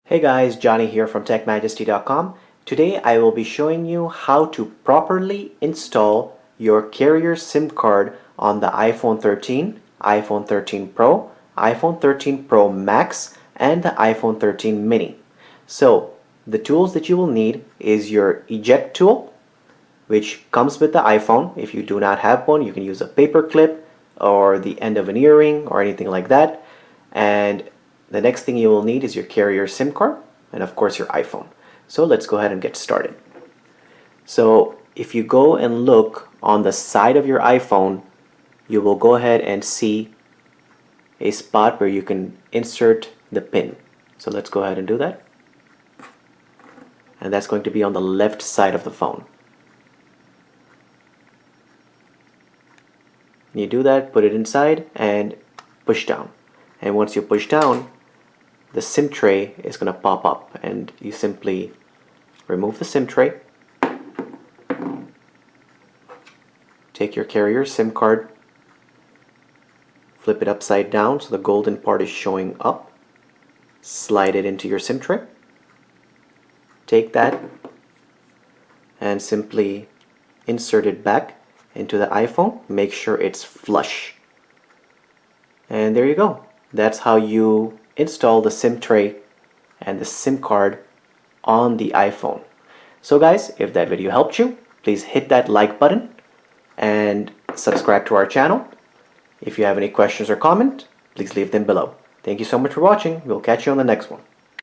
Hey guys, Johnny here from TechMajesty.com. Today I will be showing you how to properly install your carrier SIM card on the iPhone 13, iPhone 13 Pro, iPhone 13 Pro Max, and the iPhone 13 Mini. So the tools that you will need is your eject tool, which comes with the iPhone. If you do not have one, you can use a paper clip or the end of an earring or anything like that. And the next thing you will need is your carrier SIM card and of course your iPhone. So let's go ahead and get started. So if you go and look on the side of your iPhone, you will go ahead and see a spot where you can insert the pin. So let's go ahead and do that. And that's going to be on the left side of the phone. You do that, put it inside and push down. And once you push down, the SIM tray is going to pop up and you simply remove the SIM tray, take your carrier SIM card, flip it upside down so the golden part is showing up, slide it into your SIM tray, take that and simply insert it back into the iPhone. Make sure it's flush. And there you go. That's how you install the SIM tray and the SIM card on the iPhone. So guys, if that video helped you, please hit that like button and subscribe to our channel. If you have any questions or comments, please leave them below. Thank you so much for watching. We'll catch you on the next one.